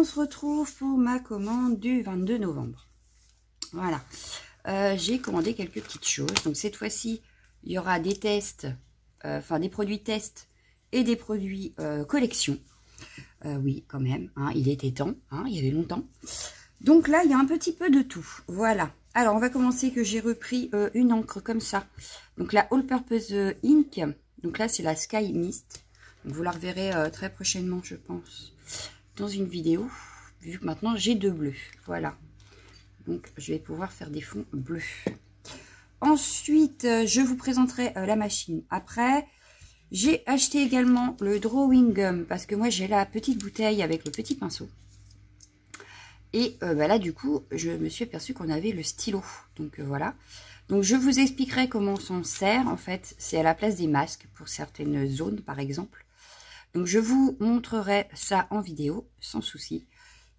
se retrouve pour ma commande du 22 novembre. Voilà. J'ai commandé quelques petites choses. Donc cette fois-ci, il y aura des tests, enfin des produits tests et des produits collection. Oui, quand même, hein, il était temps, hein, il y avait longtemps. Donc là, il y a un petit peu de tout. Voilà. Alors, on va commencer que j'ai repris une encre comme ça. Donc la All Purpose Ink. Donc là, c'est la Sky Mist. Donc, vous la reverrez très prochainement, je pense, dans une vidéo. Vu que maintenant, j'ai deux bleus. Voilà. Donc, je vais pouvoir faire des fonds bleus. Ensuite, je vous présenterai la machine. Après, j'ai acheté également le Drawing Gum. Parce que moi, j'ai la petite bouteille avec le petit pinceau. Et là, du coup, je me suis aperçue qu'on avait le stylo. Donc, voilà. Donc, je vous expliquerai comment on s'en sert. En fait, c'est à la place des masques pour certaines zones, par exemple. Donc, je vous montrerai ça en vidéo, sans souci.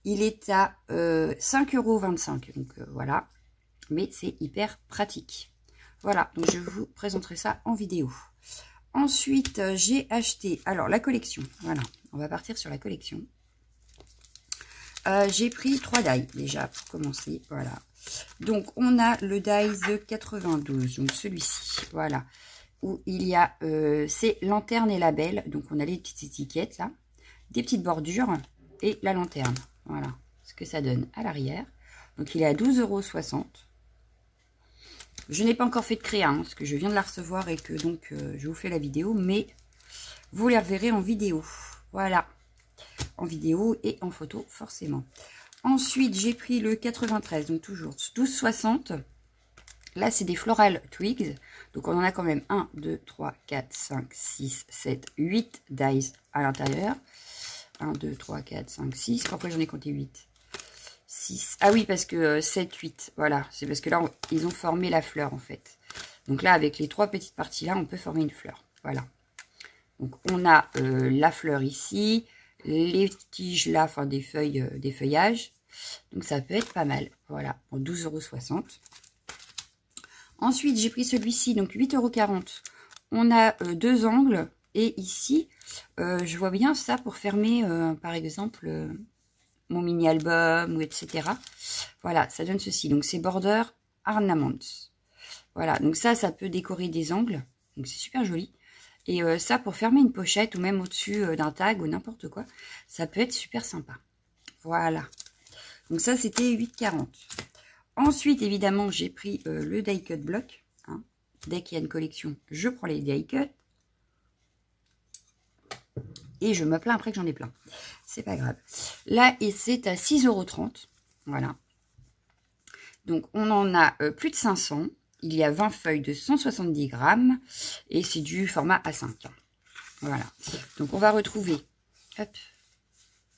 Il est à 5,25 €. Donc, voilà. Mais c'est hyper pratique. Voilà. Donc, je vous présenterai ça en vidéo. Ensuite, j'ai acheté... Alors, la collection. Voilà. On va partir sur la collection. J'ai pris 3 dies déjà pour commencer, voilà. Donc on a le dies 92, donc celui-ci, voilà, où il y a c'est lanterne et label, donc on a les petites étiquettes là, des petites bordures et la lanterne, voilà, ce que ça donne à l'arrière. Donc il est à 12,60 €. Je n'ai pas encore fait de créa, hein, parce que je viens de la recevoir et que donc je vous fais la vidéo, mais vous les reverrez en vidéo, voilà. En vidéo et en photo forcément. Ensuite j'ai pris le 93, donc toujours 12,60 €. Là c'est des Floral Twigs, donc on en a quand même 1, 2, 3, 4, 5, 6, 7, 8 dies à l'intérieur. 1, 2, 3, 4, 5, 6, après j'en ai compté 8, 6, ah oui parce que 7, 8, voilà, c'est parce que là ils ont formé la fleur en fait. Donc là avec les 3 petites parties là on peut former une fleur, voilà. Donc on a la fleur ici, les tiges là, enfin des feuilles, des feuillages. Donc ça peut être pas mal. Voilà, pour 12,60 €. Ensuite, j'ai pris celui-ci, donc 8,40 €. On a 2 angles. Et ici, je vois bien ça pour fermer, par exemple, mon mini-album, ou etc. Voilà, ça donne ceci. Donc c'est Border Ornaments. Voilà, donc ça peut décorer des angles. Donc c'est super joli. Et ça, pour fermer une pochette ou même au-dessus d'un tag ou n'importe quoi, ça peut être super sympa. Voilà. Donc ça, c'était 8,40 €. Ensuite, évidemment, j'ai pris le die cut block. Hein. Dès qu'il y a une collection, je prends les die cut. Et je me plains après que j'en ai plein. C'est pas grave. Là, et c'est à 6,30 €. Voilà. Donc, on en a plus de 500. Il y a 20 feuilles de 170 grammes et c'est du format A5. Voilà. Donc, on va retrouver hop,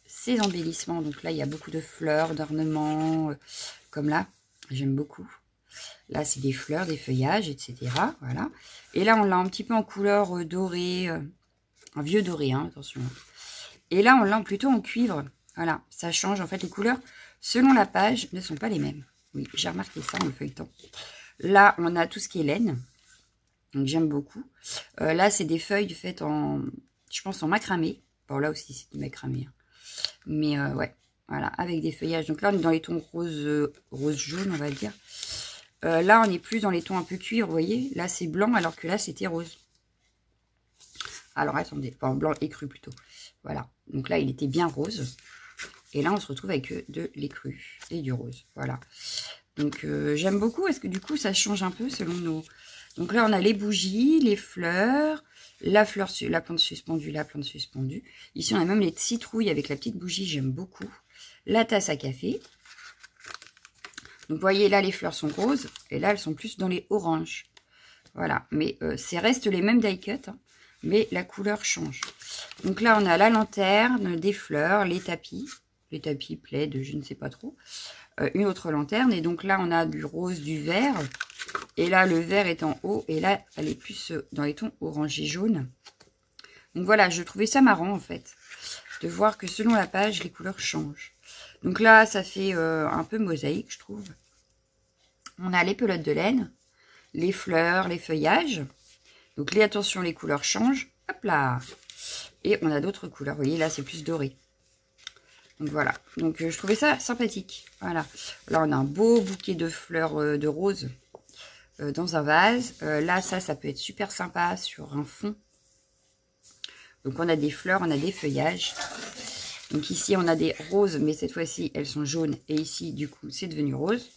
ces embellissements. Donc là, il y a beaucoup de fleurs, d'ornements, comme là. J'aime beaucoup. Là, c'est des fleurs, des feuillages, etc. Voilà. Et là, on l'a un petit peu en couleur dorée, un vieux doré, hein, attention. Et là, on l'a plutôt en cuivre. Voilà. Ça change. En fait, les couleurs, selon la page, ne sont pas les mêmes. Oui, j'ai remarqué ça en le feuilletant. Là, on a tout ce qui est laine. Donc, j'aime beaucoup. Là, c'est des feuilles faites en, je pense, en macramé. Bon, là aussi, c'est du macramé. Hein. Mais, ouais, voilà, avec des feuillages. Donc là, on est dans les tons rose-jaune, on va dire. Là, on est plus dans les tons un peu cuivre, vous voyez. Là, c'est blanc, alors que là, c'était rose. Alors, attendez, enfin, blanc écru plutôt. Voilà. Donc là, il était bien rose. Et là, on se retrouve avec de l'écru et du rose. Voilà. Donc, j'aime beaucoup parce que du coup, ça change un peu selon nos... Donc là, on a les bougies, les fleurs, la plante suspendue, la plante suspendue. Ici, on a même les citrouilles avec la petite bougie, j'aime beaucoup. La tasse à café. Donc, vous voyez, là, les fleurs sont roses. Et là, elles sont plus dans les oranges. Voilà. Mais c'est reste les mêmes die cut, hein, mais la couleur change. Donc là, on a la lanterne, des fleurs, les tapis plaid, je ne sais pas trop. Une autre lanterne. Et donc là, on a du rose, du vert. Et là, le vert est en haut. Et là, elle est plus dans les tons orange et jaune. Donc voilà, je trouvais ça marrant, en fait. De voir que selon la page, les couleurs changent. Donc là, ça fait un peu mosaïque, je trouve. On a les pelotes de laine, les fleurs, les feuillages. Donc attention, les couleurs changent. Hop là. Et on a d'autres couleurs. Vous voyez, là, c'est plus doré. Donc voilà, donc je trouvais ça sympathique. Voilà, là on a un beau bouquet de fleurs de rose dans un vase. Là, ça peut être super sympa sur un fond. Donc on a des fleurs, on a des feuillages. Donc ici on a des roses, mais cette fois-ci elles sont jaunes. Et ici du coup c'est devenu rose.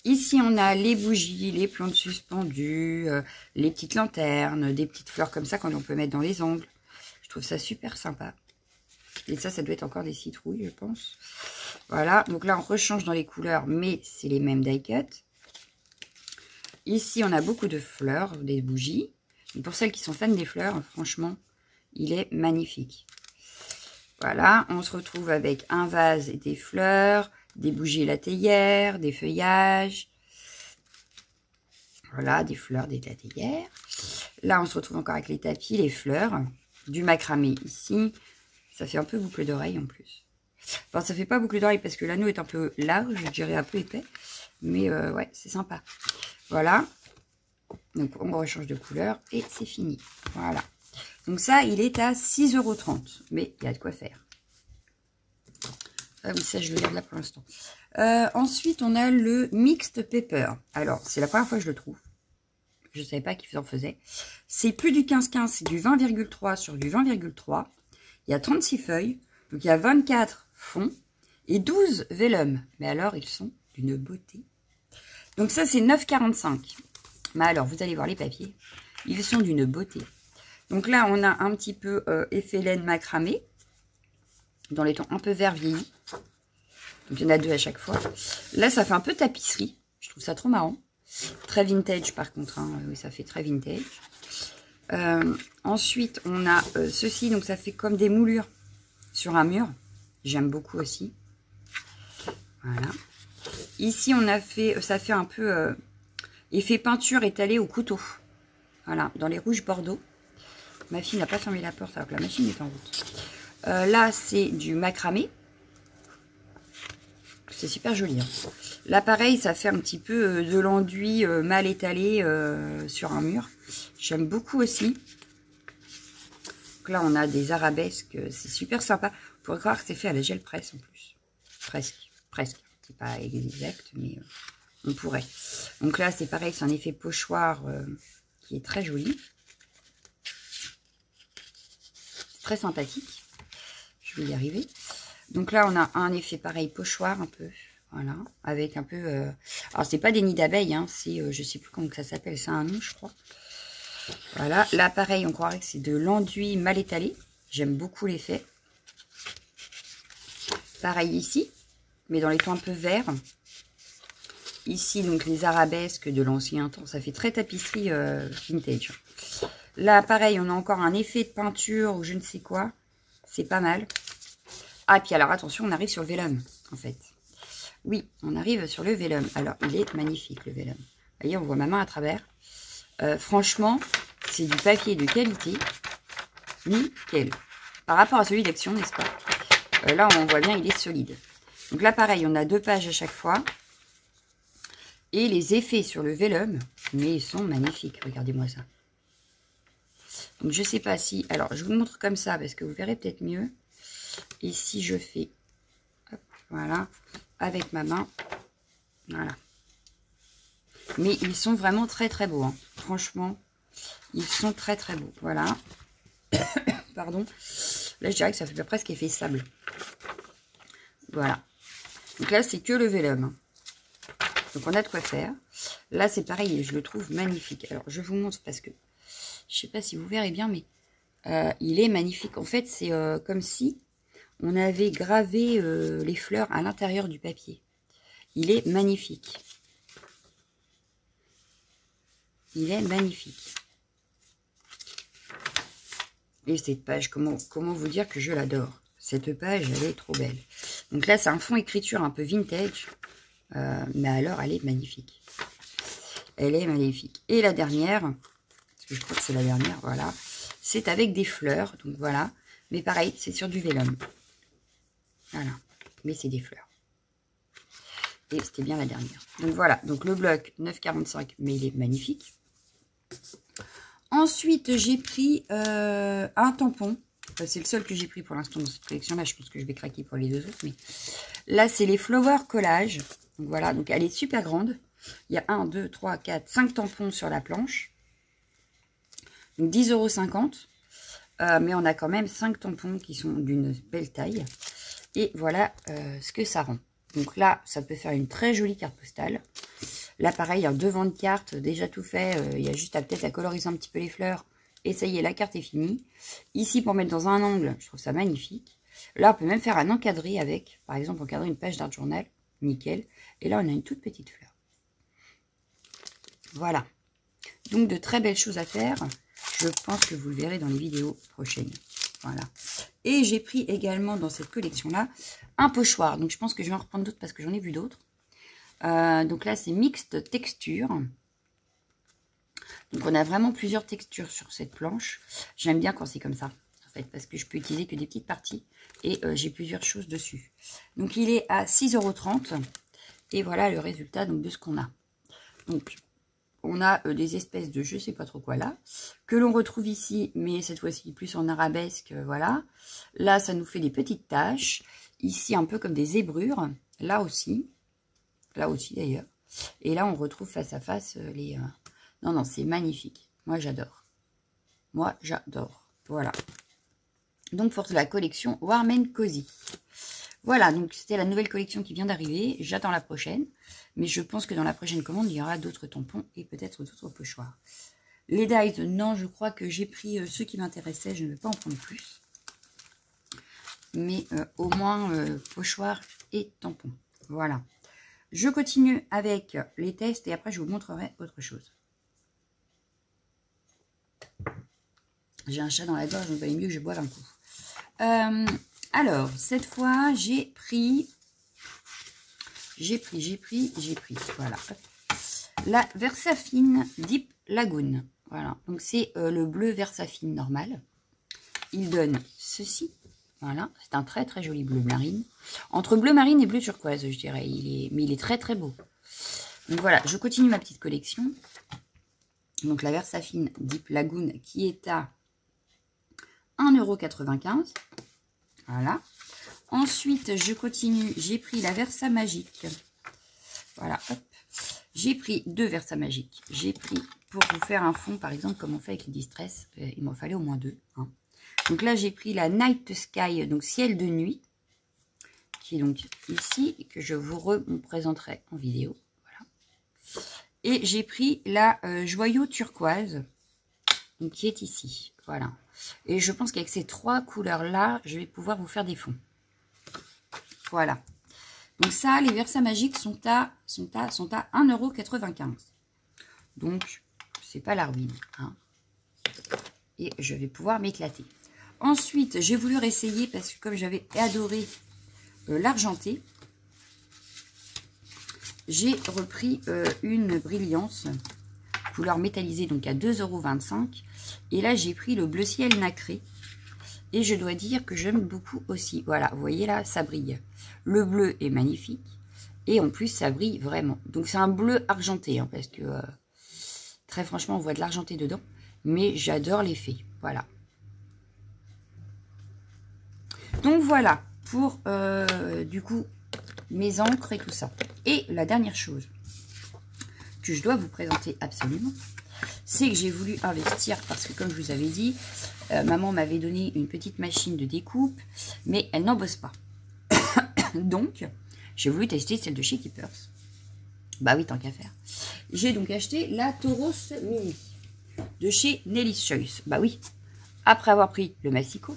Ici on a les bougies, les plantes suspendues, les petites lanternes, des petites fleurs comme ça qu'on peut mettre dans les angles. Je trouve ça super sympa. Et ça doit être encore des citrouilles, je pense. Voilà, donc là, on rechange dans les couleurs, mais c'est les mêmes die cut. Ici, on a beaucoup de fleurs, des bougies. Et pour celles qui sont fans des fleurs, franchement, il est magnifique. Voilà, on se retrouve avec un vase et des fleurs, des bougies et la théière, des feuillages. Voilà, des fleurs, des théières. Là, on se retrouve encore avec les tapis, les fleurs, du macramé ici. Ça fait un peu boucle d'oreille en plus. Enfin, ça fait pas boucle d'oreille parce que l'anneau est un peu large, je dirais un peu épais. Mais ouais, c'est sympa. Voilà. Donc, on rechange de couleur et c'est fini. Voilà. Donc ça, il est à 6,30 €. Mais il y a de quoi faire. Ah oui, ça, je le garde là pour l'instant. Ensuite, on a le Mixed Pepper. Alors, c'est la première fois que je le trouve. Je ne savais pas qu'ils en faisaient. C'est plus du 15-15, c'est du 20,3 sur du 20,3. Il y a 36 feuilles, donc il y a 24 fonds et 12 vellum. Mais alors, ils sont d'une beauté. Donc ça, c'est 9,45 €. Mais alors, vous allez voir les papiers. Ils sont d'une beauté. Donc là, on a un petit peu effet laine macramé. Dans les tons un peu vert vieilli. Donc il y en a 2 à chaque fois. Là, ça fait un peu tapisserie. Je trouve ça trop marrant. Très vintage par contre. Hein. Oui, ça fait très vintage. Ensuite, on a ceci, donc ça fait comme des moulures sur un mur. J'aime beaucoup aussi. Voilà. Ici, on a fait, ça fait un peu effet peinture étalée au couteau. Voilà, dans les rouges bordeaux. Ma fille n'a pas fermé la porte alors que la machine est en route. Là, c'est du macramé. C'est super joli. Hein. Là, pareil, ça fait un petit peu de l'enduit mal étalé sur un mur. J'aime beaucoup aussi. Donc là, on a des arabesques. C'est super sympa. On pourrait croire que c'est fait à la gel presse en plus. Presque. Presque. C'est pas exact, mais on pourrait. Donc là, c'est pareil. C'est un effet pochoir qui est très joli. C'est très sympathique. Je vais y arriver. Donc là, on a un effet pareil pochoir un peu. Voilà. Avec un peu... Alors, c'est pas des nids d'abeilles. Hein, c'est, je sais plus comment que ça s'appelle. C'est un nom, je crois. Voilà. Là, pareil, on croirait que c'est de l'enduit mal étalé. J'aime beaucoup l'effet. Pareil ici. Mais dans les tons un peu verts. Ici, donc, les arabesques de l'ancien temps. Ça fait très tapisserie vintage. Là, pareil, on a encore un effet de peinture ou je ne sais quoi. C'est pas mal. Ah, puis alors, attention, on arrive sur le vellum, en fait. Oui, on arrive sur le vellum. Alors, il est magnifique, le vellum. Vous voyez, on voit ma main à travers. Franchement, c'est du papier de qualité. Nickel. Par rapport à celui d'Action, n'est-ce pas? Là, on voit bien, il est solide. Donc là, pareil, on a 2 pages à chaque fois. Et les effets sur le vellum, mais ils sont magnifiques. Regardez-moi ça. Donc, je sais pas si... Alors, je vous montre comme ça, parce que vous verrez peut-être mieux. Et si je fais, hop, voilà, avec ma main, voilà. Mais ils sont vraiment très très beaux. Hein. Franchement, ils sont très très beaux. Voilà. Pardon. Là, je dirais que ça fait presque effet sable. Voilà. Donc là, c'est que le vellum. Donc, on a de quoi faire. Là, c'est pareil, je le trouve magnifique. Alors, je vous montre parce que je sais pas si vous verrez bien, mais il est magnifique. En fait, c'est comme si on avait gravé les fleurs à l'intérieur du papier. Il est magnifique. Il est magnifique. Et cette page, comment vous dire que je l'adore. Cette page, elle est trop belle. Donc là, c'est un fond écriture un peu vintage. Mais alors, elle est magnifique. Elle est magnifique. Et la dernière, parce que je crois que c'est la dernière, voilà. C'est avec des fleurs. Donc voilà. Mais pareil, c'est sur du vellum. Voilà, mais c'est des fleurs. Et c'était bien la dernière. Donc voilà, donc le bloc 9,45, mais il est magnifique. Ensuite, j'ai pris un tampon. C'est le seul que j'ai pris pour l'instant dans cette collection-là. Je pense que je vais craquer pour les deux autres. Mais là, c'est les Flower Collage. Donc voilà, donc elle est super grande. Il y a 1, 2, 3, 4, 5 tampons sur la planche. Donc 10,50 €. Mais on a quand même 5 tampons qui sont d'une belle taille. Et voilà ce que ça rend. Donc là, ça peut faire une très jolie carte postale. Là, pareil, un devant de carte, déjà tout fait. Il y a juste peut-être à coloriser un petit peu les fleurs. Et ça y est, la carte est finie. Ici, pour mettre dans un angle, je trouve ça magnifique. Là, on peut même faire un encadré avec, par exemple, encadrer une page d'art journal. Nickel. Et là, on a une toute petite fleur. Voilà. Donc, de très belles choses à faire. Je pense que vous le verrez dans les vidéos prochaines. Voilà. Et j'ai pris également dans cette collection-là un pochoir. Donc, je pense que je vais en reprendre d'autres parce que j'en ai vu d'autres. Donc là, c'est mixte texture. Donc, on a vraiment plusieurs textures sur cette planche. J'aime bien quand c'est comme ça, en fait, parce que je peux utiliser que des petites parties. Et j'ai plusieurs choses dessus. Donc, il est à 6,30 €. Et voilà le résultat donc, de ce qu'on a. Donc, on a des espèces de je sais pas trop quoi là, que l'on retrouve ici, mais cette fois-ci plus en arabesque, voilà. Là, ça nous fait des petites taches. Ici, un peu comme des zébrures. Là aussi d'ailleurs. Et là, on retrouve face à face les... Non, non, c'est magnifique. Moi, j'adore. Moi, j'adore. Voilà. Donc, pour la collection Warm & Cozy. Voilà, donc c'était la nouvelle collection qui vient d'arriver. J'attends la prochaine. Mais je pense que dans la prochaine commande, il y aura d'autres tampons et peut-être d'autres pochoirs. Les dies, non, je crois que j'ai pris ceux qui m'intéressaient. Je ne vais pas en prendre plus. Mais au moins, pochoirs et tampons. Voilà. Je continue avec les tests et après, je vous montrerai autre chose. J'ai un chat dans la gorge, donc il valait mieux que je boive un coup. Alors, cette fois, j'ai pris. Voilà. La Versafine Deep Lagoon. Voilà. Donc, c'est le bleu Versafine normal. Il donne ceci. Voilà. C'est un très, très joli bleu marine. Entre bleu marine et bleu turquoise, je dirais. Mais il est très, très beau. Donc, voilà. Je continue ma petite collection. Donc, la Versafine Deep Lagoon qui est à 1,95 €. Voilà. Ensuite, je continue. J'ai pris la Versa Magique. Voilà. Hop. J'ai pris 2 Versa Magiques. J'ai pris pour vous faire un fond, par exemple, comme on fait avec les Distress. Il m'en fallait au moins 2. Hein. Donc là, j'ai pris la Night Sky, donc ciel de nuit, qui est donc ici, et que je vous représenterai en vidéo. Voilà. Et j'ai pris la Joyau Turquoise, donc qui est ici. Voilà. Et je pense qu'avec ces 3 couleurs-là, je vais pouvoir vous faire des fonds. Voilà. Donc ça, les Versa Magiques sont à 1,95 €. Donc, c'est pas la ruine. Hein. Et je vais pouvoir m'éclater. Ensuite, j'ai voulu réessayer, parce que comme j'avais adoré l'argenté, j'ai repris une brillance couleur métallisée, donc à 2,25 €. Et là, j'ai pris le bleu ciel nacré. Et je dois dire que j'aime beaucoup aussi. Voilà, vous voyez là, ça brille. Le bleu est magnifique. Et en plus, ça brille vraiment. Donc, c'est un bleu argenté, hein, parce que très franchement, on voit de l'argenté dedans. Mais j'adore l'effet. Voilà. Donc, voilà pour, du coup, mes encres et tout ça. Et la dernière chose que je dois vous présenter absolument, c'est que j'ai voulu investir parce que, comme je vous avais dit, maman m'avait donné une petite machine de découpe, mais elle n'en bosse pas. Donc, j'ai voulu tester celle de chez Keepers. Bah oui, tant qu'à faire. J'ai donc acheté la Tauros Mini de chez Nelly's Choice. Bah oui, après avoir pris le Massico,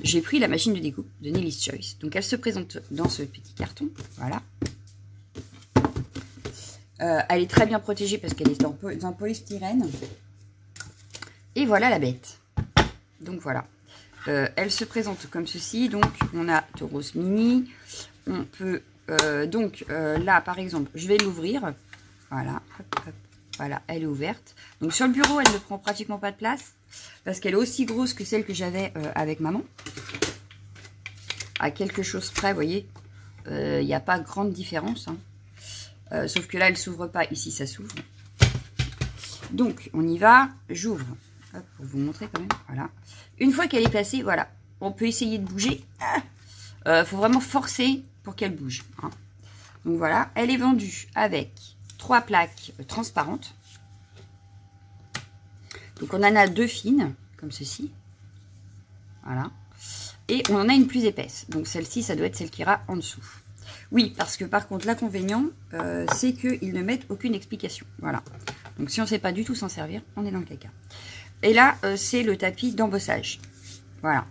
j'ai pris la machine de découpe de Nelly's Choice. Donc, elle se présente dans ce petit carton. Voilà. Elle est très bien protégée parce qu'elle est dans polystyrène. Et voilà la bête. Donc voilà. Elle se présente comme ceci. Donc on a Tauros Mini. On peut là par exemple, je vais l'ouvrir. Voilà. Hop, hop. Voilà, elle est ouverte. Donc sur le bureau, elle ne prend pratiquement pas de place parce qu'elle est aussi grosse que celle que j'avais avec maman. À quelque chose près, vous voyez, il n'y a pas grande différence. Hein. Sauf que là, elle ne s'ouvre pas. Ici, ça s'ouvre. Donc, on y va. J'ouvre. Pour vous montrer quand même. Voilà. Une fois qu'elle est placée, voilà. on peut essayer de bouger. Faut vraiment forcer pour qu'elle bouge. Hein. Donc voilà, elle est vendue avec 3 plaques transparentes. Donc on en a 2 fines, comme ceci. Voilà. Et on en a une plus épaisse. Donc celle-ci, ça doit être celle qui ira en dessous. Oui, parce que par contre, l'inconvénient, c'est qu'ils ne mettent aucune explication. Voilà. Donc si on ne sait pas du tout s'en servir, on est dans le caca. Et là, c'est le tapis d'embossage. Voilà.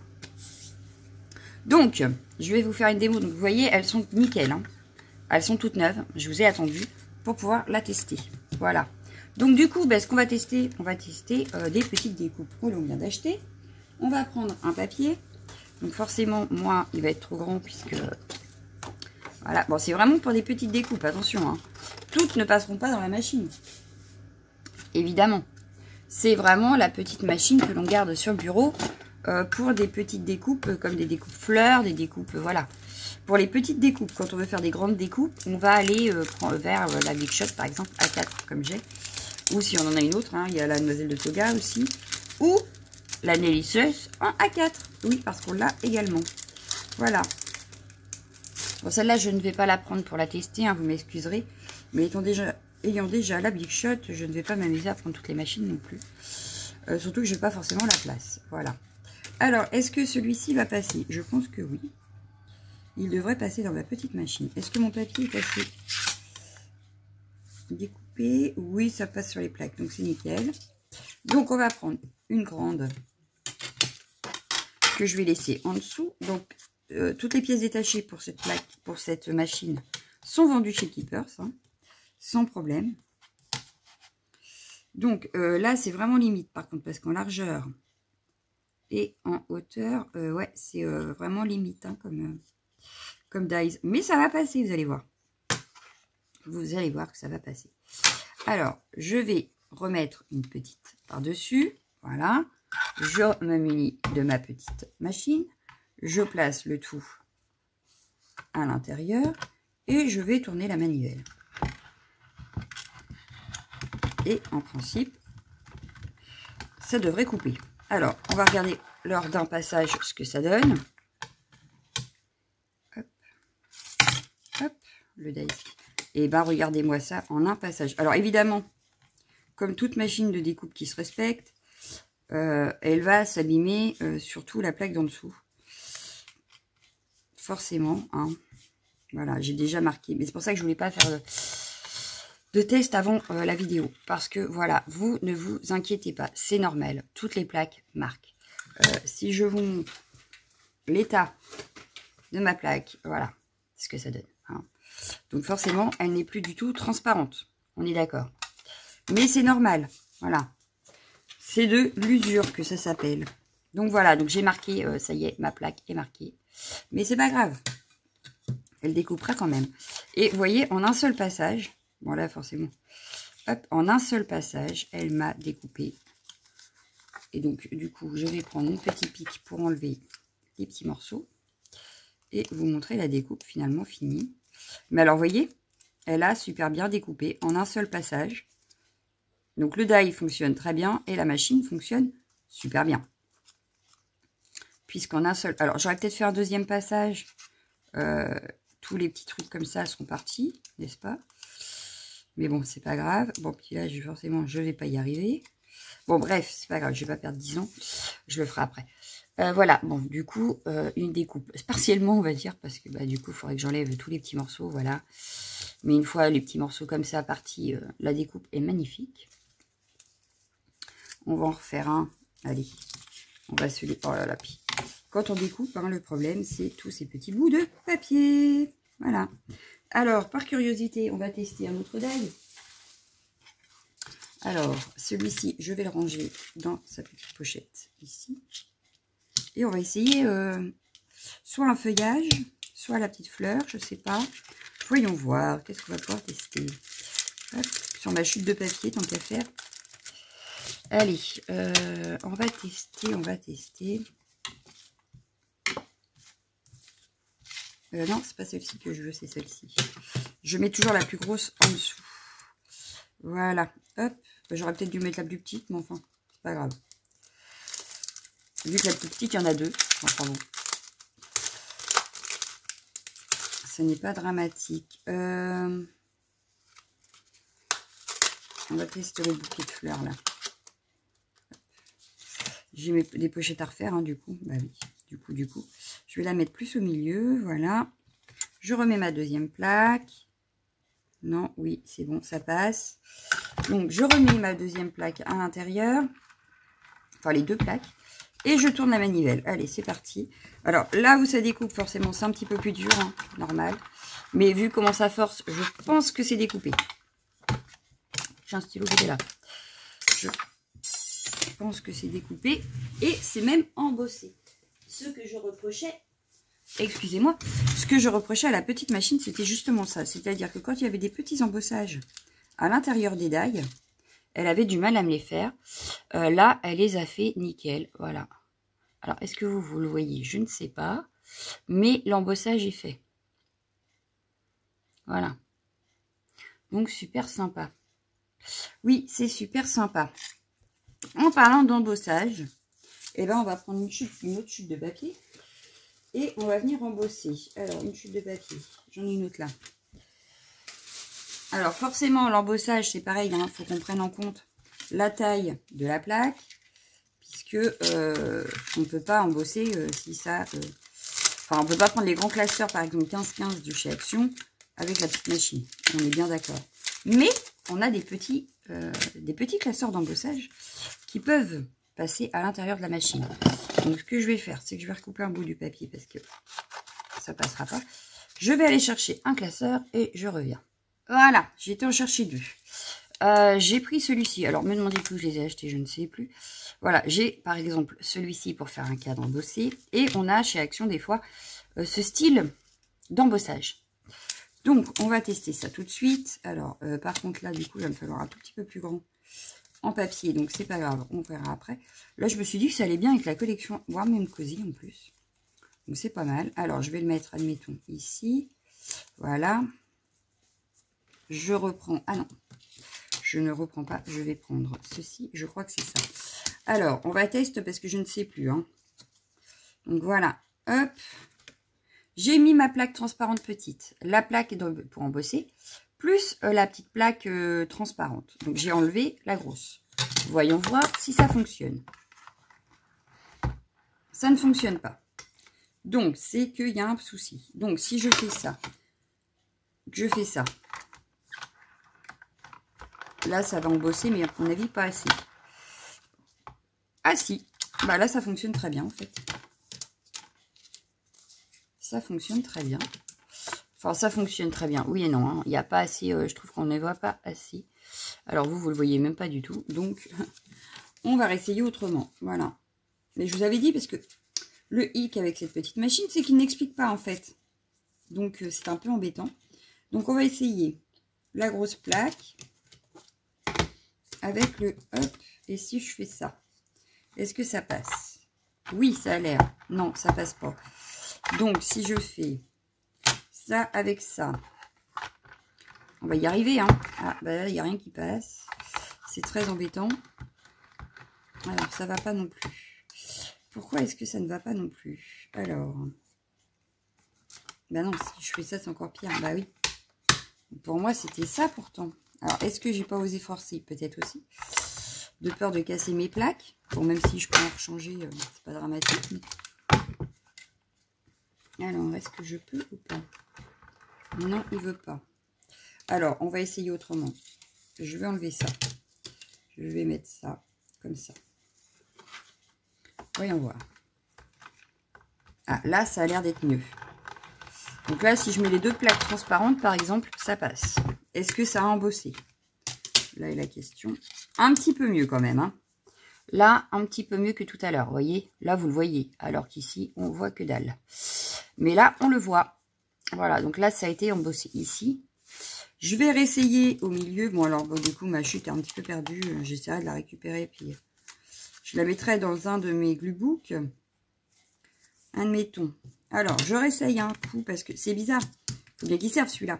Donc, je vais vous faire une démo. Donc vous voyez, elles sont nickel. Hein. Elles sont toutes neuves. Je vous ai attendu pour pouvoir la tester. Voilà. Donc du coup, ben, ce qu'on va tester, on va tester des petites découpes que l'on vient d'acheter. On va prendre un papier. Donc forcément, moi, il va être trop grand puisque... Voilà, bon, c'est vraiment pour des petites découpes, attention. Hein. Toutes ne passeront pas dans la machine. Évidemment. C'est vraiment la petite machine que l'on garde sur le bureau pour des petites découpes, comme des découpes fleurs, des découpes, voilà. Pour les petites découpes, quand on veut faire des grandes découpes, on va aller vers la Big Shot, par exemple, A4, comme j'ai. Ou si on en a une autre, hein, il y a la Demoiselle de Toga aussi. Ou la Nelly Sus en A4. Oui, parce qu'on l'a également. Voilà. Bon, celle-là, je ne vais pas la prendre pour la tester, hein, vous m'excuserez. Mais ayant déjà la Big Shot, je ne vais pas m'amuser à prendre toutes les machines non plus. Surtout que je n'ai pas forcément la place. Voilà. Alors, est-ce que celui-ci va passer? Je pense que oui. Il devrait passer dans ma petite machine. Est-ce que mon papier est assez découpé? Oui, ça passe sur les plaques, donc c'est nickel. Donc, on va prendre une grande que je vais laisser en dessous. Donc, toutes les pièces détachées pour cette plaque, pour cette machine, sont vendues chez Keepers, hein, sans problème. Donc, là, c'est vraiment limite, par contre, parce qu'en largeur et en hauteur, ouais, c'est vraiment limite, hein, comme dies. Mais ça va passer, vous allez voir. Vous allez voir que ça va passer. Alors, je vais remettre une petite par-dessus. Voilà. Je me munis de ma petite machine. Je place le tout à l'intérieur. Et je vais tourner la manivelle. Et en principe, ça devrait couper. Alors, on va regarder lors d'un passage ce que ça donne. Hop. Hop. Le dice. Et ben regardez-moi ça en un passage. Alors évidemment, comme toute machine de découpe qui se respecte, elle va s'abîmer, surtout la plaque d'en dessous. Forcément. Hein. Voilà, j'ai déjà marqué. Mais c'est pour ça que je ne voulais pas faire de test avant la vidéo. Parce que voilà, vous ne vous inquiétez pas. C'est normal. Toutes les plaques marquent. Si je vous montre l'état de ma plaque, voilà ce que ça donne. Hein. Donc forcément, elle n'est plus du tout transparente. On est d'accord. Mais c'est normal. Voilà. C'est de l'usure que ça s'appelle. Donc voilà, donc j'ai marqué, ça y est, ma plaque est marquée. Mais c'est pas grave. Elle découpera quand même. Et vous voyez, en un seul passage, bon là forcément, hop, en un seul passage, elle m'a découpé. Et donc du coup, je vais prendre mon petit pic pour enlever les petits morceaux. Et vous montrer la découpe finalement finie. Mais alors, vous voyez, elle a super bien découpé en un seul passage. Donc, le die fonctionne très bien et la machine fonctionne super bien. Puisqu'en un seul... Alors, j'aurais peut-être fait un deuxième passage. Tous les petits trucs comme ça sont partis, n'est-ce pas? Mais bon, c'est pas grave. Bon, puis là, forcément, je ne vais pas y arriver. Bon, bref, c'est pas grave, je vais pas perdre 10 ans. Je le ferai après. Voilà, bon, du coup, une découpe partiellement, on va dire, parce que bah, du coup, il faudrait que j'enlève tous les petits morceaux, voilà. Mais une fois les petits morceaux comme ça partis, la découpe est magnifique. On va en refaire un. Allez, on va se les... Oh là là, puis quand on découpe, hein, le problème, c'est tous ces petits bouts de papier. Voilà. Alors, par curiosité, on va tester un autre die. Alors, celui-ci, je vais le ranger dans sa petite pochette, ici. Et on va essayer soit un feuillage, soit la petite fleur, je sais pas. Voyons voir, qu'est-ce qu'on va pouvoir tester. Hop, sur ma chute de papier, tant qu'à faire. Allez, on va tester. Non, c'est pas celle-ci que je veux, c'est celle-ci. Je mets toujours la plus grosse en dessous. Voilà, hop. J'aurais peut-être dû mettre la plus petite, mais enfin, c'est pas grave. Vu que la plus petite, il y en a deux. Enfin bon. Ce n'est pas dramatique. On va tester le bouquet de fleurs là. J'ai des pochettes à refaire, hein, du coup. Bah oui, du coup. Je vais la mettre plus au milieu, voilà. Je remets ma deuxième plaque. Non, oui, c'est bon, ça passe. Donc, je remets ma deuxième plaque à l'intérieur. Enfin, les deux plaques. Et je tourne la manivelle. Allez, c'est parti. Alors, là où ça découpe, forcément, c'est un petit peu plus dur, hein, normal. Mais vu comment ça force, je pense que c'est découpé. J'ai un stylo qui est là. Je pense que c'est découpé. Et c'est même embossé. Ce que je reprochais, excusez-moi, ce que je reprochais à la petite machine, c'était justement ça. C'est-à-dire que quand il y avait des petits embossages à l'intérieur des dagues, elle avait du mal à me les faire. Là, elle les a fait nickel. Voilà. Alors, est-ce que vous le voyez? Je ne sais pas. Mais l'embossage est fait. Voilà. Donc, super sympa. Oui, c'est super sympa. En parlant d'embossage, eh ben, on va prendre une autre chute de papier. Et on va venir embosser. Alors, une chute de papier. J'en ai une autre là. Alors, forcément, l'embossage, c'est pareil. Il faut qu'on prenne en compte la taille de la plaque. Puisque on ne peut pas embosser si ça... Enfin, on ne peut pas prendre les grands classeurs, par exemple 15-15 du chez Action, avec la petite machine. On est bien d'accord. Mais on a des petits classeurs d'embossage qui peuvent passer à l'intérieur de la machine. Donc, ce que je vais faire, c'est que je vais recouper un bout du papier parce que ça passera pas. Je vais aller chercher un classeur et je reviens. Voilà, j'ai été en chercher deux. J'ai pris celui-ci. Alors, me demandez plus où je les ai achetés, je ne sais plus. Voilà, j'ai par exemple celui-ci pour faire un cadre embossé. Et on a chez Action des fois ce style d'embossage. Donc, on va tester ça tout de suite. Alors, par contre là, du coup, il va me falloir un tout petit peu plus grand en papier. Donc, c'est pas grave, on verra après. Là, je me suis dit que ça allait bien avec la collection, voire même cosy en plus. Donc, c'est pas mal. Alors, je vais le mettre, admettons, ici. Voilà. Je reprends... Ah non, je ne reprends pas. Je vais prendre ceci. Je crois que c'est ça. Alors, on va tester parce que je ne sais plus. Hein. Donc, voilà. Hop. J'ai mis ma plaque transparente petite. La plaque pour embosser. Plus la petite plaque transparente. Donc, j'ai enlevé la grosse. Voyons voir si ça fonctionne. Ça ne fonctionne pas. Donc, c'est qu'il y a un souci. Donc, si je fais ça, je fais ça. Là, ça va embosser, mais à mon avis, pas assez. Ah si, bah là, ça fonctionne très bien, en fait. Ça fonctionne très bien. Enfin, ça fonctionne très bien. Oui et non, hein. Il n'y a pas assez, je trouve qu'on ne voit pas assez. Alors, vous le voyez même pas du tout. Donc, on va réessayer autrement. Voilà. Mais je vous avais dit, parce que le hic avec cette petite machine, c'est qu'il n'explique pas, en fait. Donc, c'est un peu embêtant. Donc, on va essayer la grosse plaque. Avec le hop, et si je fais ça, est-ce que ça passe? Oui, ça a l'air. Non, ça passe pas. Donc, si je fais ça avec ça, on va y arriver, hein. Ah, bah là, il n'y a rien qui passe. C'est très embêtant. Alors, ça va pas non plus. Pourquoi est-ce que ça ne va pas non plus? Alors, bah non, si je fais ça, c'est encore pire. Bah oui. Pour moi, c'était ça pourtant. Alors, est-ce que j'ai pas osé forcer? Peut-être aussi. De peur de casser mes plaques. Bon, même si je peux en rechanger, c'est pas dramatique. Mais... Alors, est-ce que je peux ou pas? Non, il veut pas. Alors, on va essayer autrement. Je vais enlever ça. Je vais mettre ça comme ça. Voyons voir. Ah, là, ça a l'air d'être mieux. Donc là, si je mets les deux plaques transparentes, par exemple, ça passe. Est-ce que ça a embossé? Là est la question. Un petit peu mieux quand même. Hein. Là, un petit peu mieux que tout à l'heure. Vous voyez? Là, vous le voyez. Alors qu'ici, on voit que dalle. Mais là, on le voit. Voilà. Donc là, ça a été embossé ici. Je vais réessayer au milieu. Bon, alors, bon, du coup, ma chute est un petit peu perdue. J'essaierai de la récupérer. Puis, je la mettrai dans un de mes glue-books. Admettons. Alors, je réessaye un coup parce que c'est bizarre. Il faut bien qu'il serve celui-là.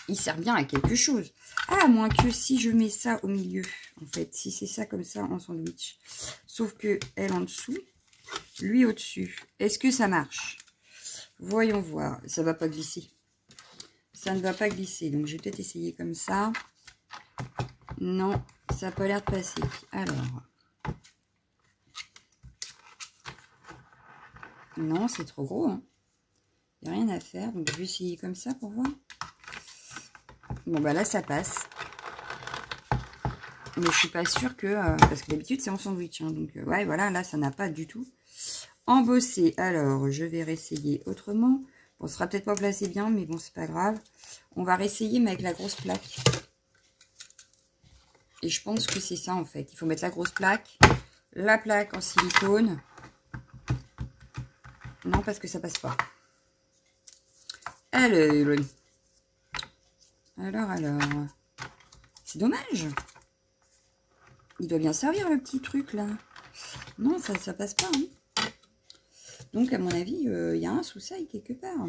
Il sert bien à quelque chose. Ah, à moins que si je mets ça au milieu. En fait, si c'est ça comme ça en sandwich. Sauf que elle en dessous. lui au-dessus. Est-ce que ça marche? Voyons voir. Ça va pas glisser. Ça ne va pas glisser. Donc, je vais peut-être essayer comme ça. Non, ça n'a pas l'air de passer. Alors. Non, c'est trop gros. Hein. Il n'y a rien à faire. Donc, je vais essayer comme ça pour voir. Bon, bah là, ça passe. Mais je suis pas sûre que... parce que d'habitude, c'est en sandwich. Hein, donc, ouais, voilà, là, ça n'a pas du tout embossé. Alors, je vais réessayer autrement. Bon, ce sera peut-être pas placé bien, mais bon, c'est pas grave. On va réessayer, mais avec la grosse plaque. Et je pense que c'est ça, en fait. Il faut mettre la grosse plaque. La plaque en silicone. Non, parce que ça passe pas. Alors. C'est dommage. Il doit bien servir, le petit truc, là. Non, ça passe pas, hein. Donc, à mon avis, il y a un sous-sail quelque part.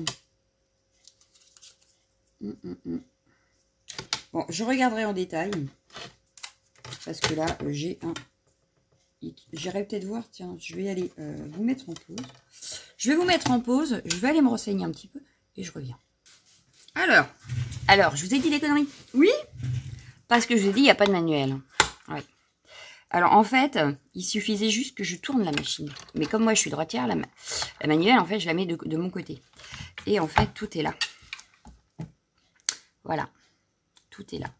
Bon, je regarderai en détail. Parce que là, j'ai un... J'irai peut-être voir, tiens, je vais aller vous mettre en pause. Je vais vous mettre en pause, je vais aller me renseigner un petit peu et je reviens. Alors, je vous ai dit des conneries. Oui, parce que je vous ai dit, il n'y a pas de manuel. Ouais. Alors, en fait, il suffisait juste que je tourne la machine. Mais comme moi, je suis droitière, la manuelle, en fait, je la mets de mon côté. Et en fait, tout est là. Voilà. Tout est là.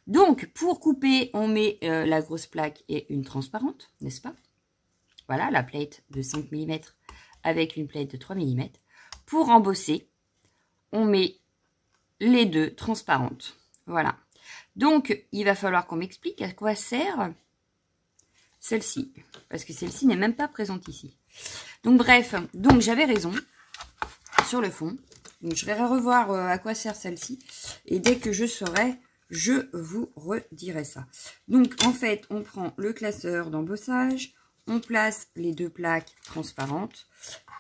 Donc, pour couper, on met la grosse plaque et une transparente, n'est-ce pas? Voilà, la plate de 5 mm avec une plate de 3 mm. Pour embosser, on met les deux transparentes. Voilà. Donc, il va falloir qu'on m'explique à quoi sert celle-ci. Parce que celle-ci n'est même pas présente ici. Donc, bref. Donc, j'avais raison sur le fond. Donc, je vais revoir à quoi sert celle-ci. Et dès que je saurai, je vous redirai ça. Donc, en fait, on prend le classeur d'embossage. On place les deux plaques transparentes.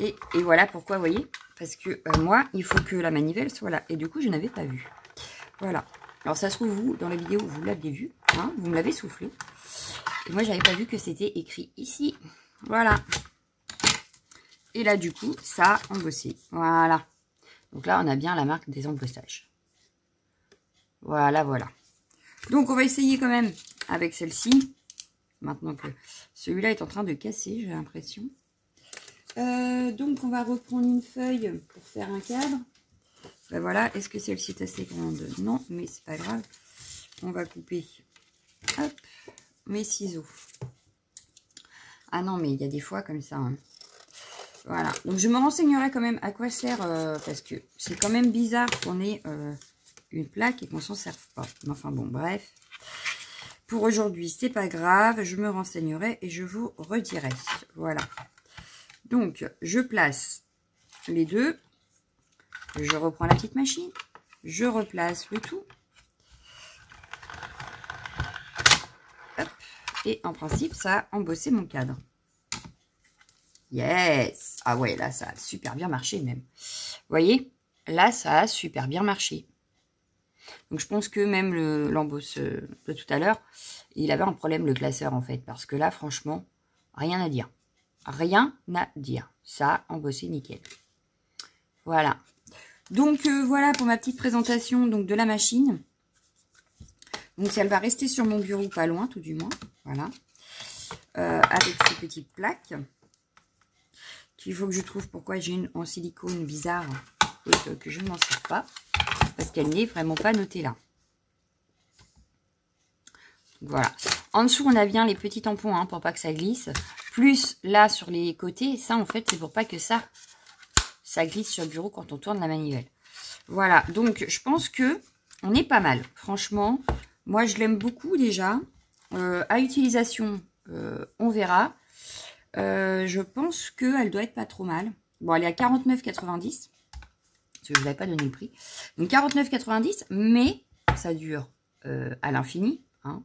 Et voilà pourquoi, vous voyez. Parce que moi, il faut que la manivelle soit là. Et du coup, je n'avais pas vu. Voilà. Alors, ça se trouve, vous, dans la vidéo, vous l'aviez vu. Hein, vous me l'avez soufflé. Et moi, j'avais pas vu que c'était écrit ici. Voilà. Et là, du coup, ça a embossé. Voilà. Donc là, on a bien la marque des embossages. Voilà, voilà. Donc, on va essayer quand même avec celle-ci. Maintenant que celui-là est en train de casser, j'ai l'impression. Donc, on va reprendre une feuille pour faire un cadre. Ben voilà. Est-ce que celle-ci est assez grande? Non, mais c'est pas grave. On va couper. Hop. Mes ciseaux. Ah non, mais il y a des fois comme ça. Hein. Voilà. Donc, je me renseignerai quand même à quoi sert. Parce que c'est quand même bizarre qu'on ait une plaque et qu'on s'en serve pas. Enfin bon, bref. Pour aujourd'hui, c'est pas grave. Je me renseignerai et je vous redirai. Voilà. Donc, je place les deux. Je reprends la petite machine. Je replace le tout. Hop. Et en principe, ça a embossé mon cadre. Yes! Ah ouais, là, ça a super bien marché même. Vous voyez? Là, ça a super bien marché. Donc, je pense que même l'embosse de tout à l'heure, il avait un problème, le classeur, en fait. Parce que là, franchement, rien à dire. Rien à dire. Ça a embossé nickel. Voilà. Donc, voilà pour ma petite présentation donc, de la machine. Donc, elle va rester sur mon bureau, pas loin, tout du moins. Voilà. Avec ces petites plaques. Qu'il faut que je trouve pourquoi j'ai une en silicone bizarre et que je ne m'en sers pas. Parce qu'elle n'est vraiment pas notée là. Voilà. En dessous, on a bien les petits tampons hein, pour pas que ça glisse. Plus là sur les côtés. Ça, en fait, c'est pour pas que ça glisse sur le bureau quand on tourne la manivelle. Voilà. Donc, je pense que on est pas mal. Franchement, moi, je l'aime beaucoup déjà. À utilisation, on verra. Je pense qu'elle doit être pas trop mal. Bon, elle est à 49,90. Parce que je ne vous avais pas donné le prix. Donc, 49,90. Mais ça dure à l'infini. Hein.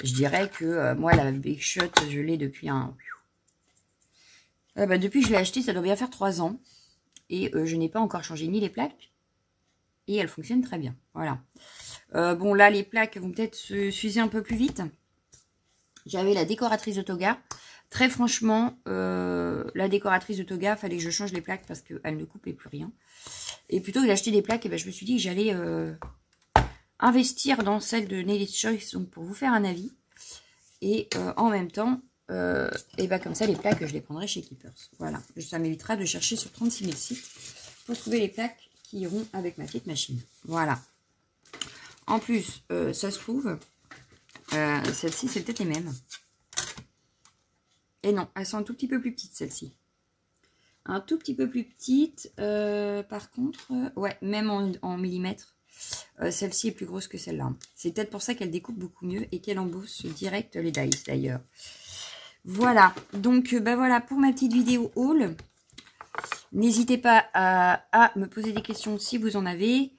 Je dirais que moi, la Big Shot, je l'ai depuis depuis que je l'ai acheté, ça doit bien faire 3 ans. Et je n'ai pas encore changé ni les plaques. Et elle fonctionne très bien. Voilà. Bon, là, les plaques vont peut-être s'user un peu plus vite. J'avais la décoratrice de Toga. Très franchement, la décoratrice de Toga, fallait que je change les plaques parce qu'elle ne coupait plus rien. Et plutôt que d'acheter des plaques, je me suis dit que j'allais investir dans celle de Nelly's Choice, donc pour vous faire un avis. Et en même temps, comme ça, les plaques, je les prendrai chez Keepers. Voilà, ça m'évitera de chercher sur 36 000 sites pour trouver les plaques qui iront avec ma petite machine. Voilà. En plus, ça se trouve, celles-ci, c'est peut-être les mêmes. Et non, elles sont un tout petit peu plus petites, celles-ci. Un tout petit peu plus petites. Par contre, ouais, même en millimètres, celle-ci est plus grosse que celle-là. C'est peut-être pour ça qu'elle découpe beaucoup mieux et qu'elle embosse direct les dies, d'ailleurs. Voilà, donc voilà pour ma petite vidéo haul. N'hésitez pas à me poser des questions si vous en avez,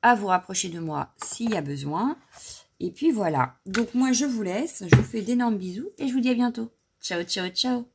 à vous rapprocher de moi s'il y a besoin. Et puis voilà, donc moi je vous laisse, je vous fais d'énormes bisous et je vous dis à bientôt. Ciao, ciao, ciao.